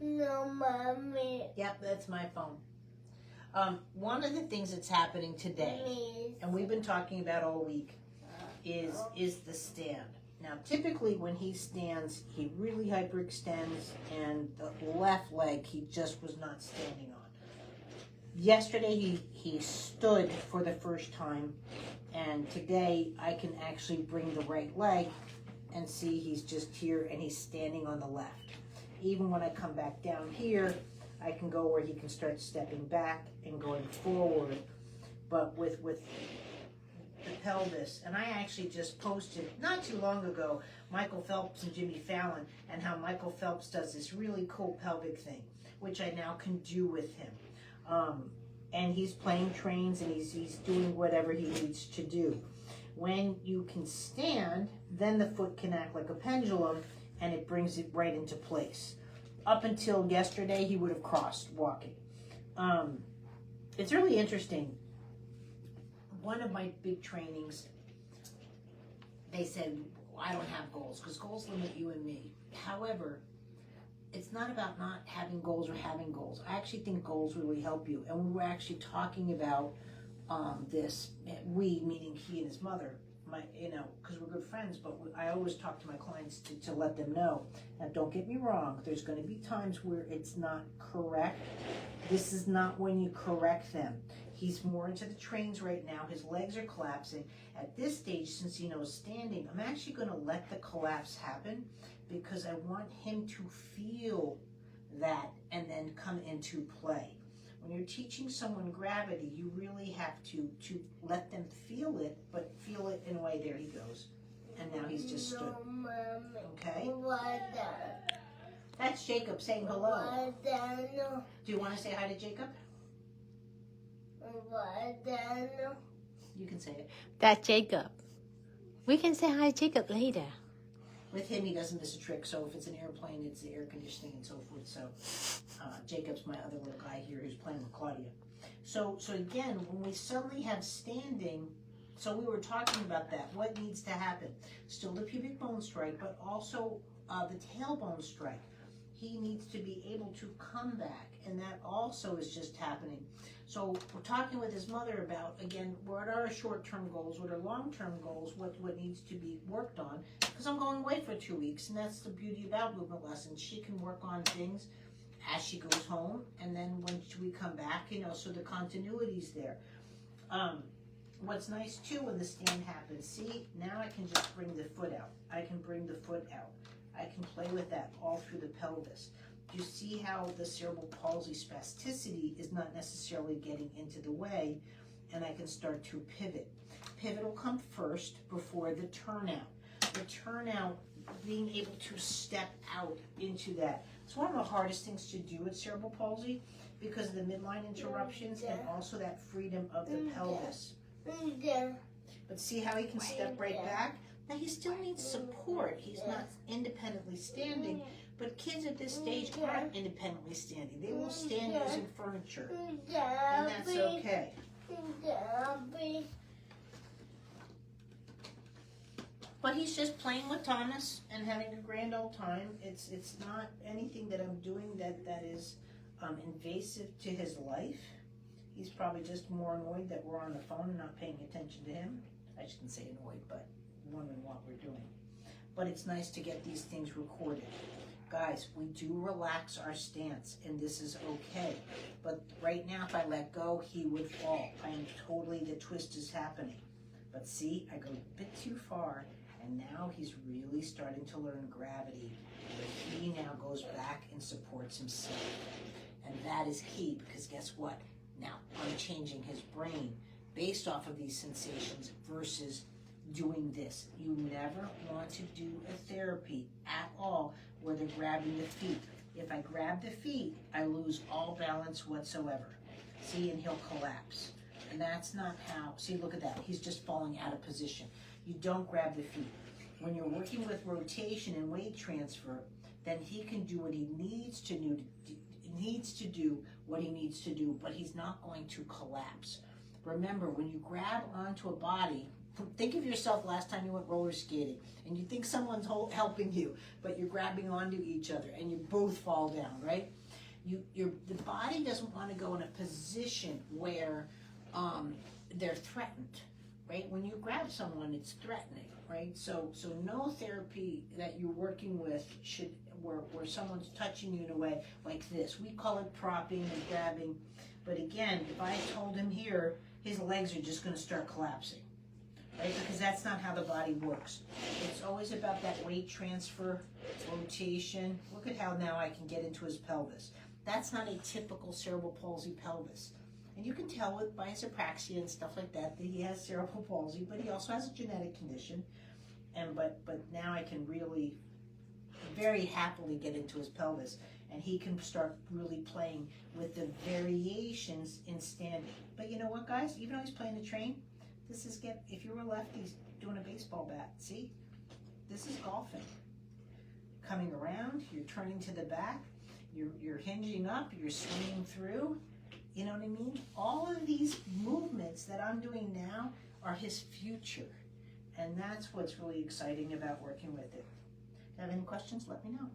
No, Mommy. Yep, that's my phone. One of the things that's happening today, and we've been talking about all week, is the stand. Now, typically when he stands, he really hyperextends, and the left leg he just was not standing on. Yesterday he stood for the first time, and today I can actually bring the right leg and see he's just here and he's standing on the left. Even when I come back down here, I can go where he can start stepping back and going forward. But with the pelvis, and I actually just posted not too long ago Michael Phelps and Jimmy Fallon, and how Michael Phelps does this really cool pelvic thing, which I now can do with him. And he's playing trains and he's doing whatever he needs to do. When you can stand, then the foot can act like a pendulum and it brings it right into place. Up until yesterday, he would have crossed walking. It's really interesting. One of my big trainings, they said, I don't have goals because goals limit you and me. However, it's not about not having goals or having goals. I actually think goals really help you. And we were actually talking about this, we, meaning he and his mother, because we're good friends, but I always talk to my clients to let them know. Now, don't get me wrong, there's going to be times where it's not correct. This is not when you correct them. He's more into the trains right now. His legs are collapsing. At this stage, since he knows standing, I'm actually going to let the collapse happen because I want him to feel that and then come into play. When you're teaching someone gravity, you really have to let them feel it, but feel it in a way. There he goes. And now he's just stood. Okay? That's Jacob saying hello. Do you want to say hi to Jacob? You can say it. That's Jacob. We can say hi to Jacob later. With him, he doesn't miss a trick. So if it's an airplane, it's the air conditioning and so forth. So Jacob's my other little guy here who's playing with Claudia. So again, when we suddenly have standing, so we were talking about that. What needs to happen? Still the pubic bone strike, but also the tailbone strike. He needs to be able to come back, and that also is just happening. So we're talking with his mother about, again, what are our short-term goals, what are long-term goals, what needs to be worked on, because I'm going away for 2 weeks, and that's the beauty about movement lessons. She can work on things as she goes home, and then when we come back, so the continuity's there. What's nice, too, when the stand happens, see, now I can just bring the foot out. I can bring the foot out. I can play with that all through the pelvis. You see how the cerebral palsy spasticity is not necessarily getting into the way, and I can start to pivot. Pivot will come first before the turnout. The turnout, being able to step out into that. It's one of the hardest things to do with cerebral palsy because of the midline interruptions and also that freedom of the pelvis. But see how he can step right back? Now he still needs support. He's not independently standing, but kids at this stage aren't independently standing. They will stand using furniture, and that's okay. But he's just playing with Thomas and having a grand old time. It's not anything that I'm doing that is invasive to his life. He's probably just more annoyed that we're on the phone and not paying attention to him. I shouldn't say annoyed, but wondering what we're doing. But it's nice to get these things recorded. Guys, we do relax our stance, and this is okay. But right now, if I let go, he would fall. I am totally, the twist is happening. But see, I go a bit too far, and now he's really starting to learn gravity. Where he now goes back and supports himself. And that is key, because guess what? Now, I'm changing his brain based off of these sensations versus doing this. You never want to do a therapy at all where they're grabbing the feet. If I grab the feet, I lose all balance whatsoever. See, and he'll collapse. And that's not how, see, look at that. He's just falling out of position. You don't grab the feet. When you're working with rotation and weight transfer, then he can do what he needs to do, but he's not going to collapse. Remember, when you grab onto a body, Think of yourself last time you went roller skating and you think someone's helping you, but you're grabbing onto each other and you both fall down, right? The body doesn't want to go in a position where they're threatened, right? When you grab someone, it's threatening, right? So no therapy that you're working with should where someone's touching you in a way like this. We call it propping and grabbing, but again, if I told him here, his legs are just going to start collapsing, right? Because that's not how the body works. It's always about that weight transfer, rotation. Look at how now I can get into his pelvis. That's not a typical cerebral palsy pelvis. And you can tell it by his apraxia and stuff like that he has cerebral palsy, but he also has a genetic condition. But now I can really very happily get into his pelvis, and he can start really playing with the variations in standing. But you know what, guys? Even though he's playing the train, this is if you're a lefty, he's doing a baseball bat. See? This is golfing. Coming around, you're turning to the back, you're hinging up, you're swinging through. You know what I mean? All of these movements that I'm doing now are his future. And that's what's really exciting about working with it. Have any questions? Let me know.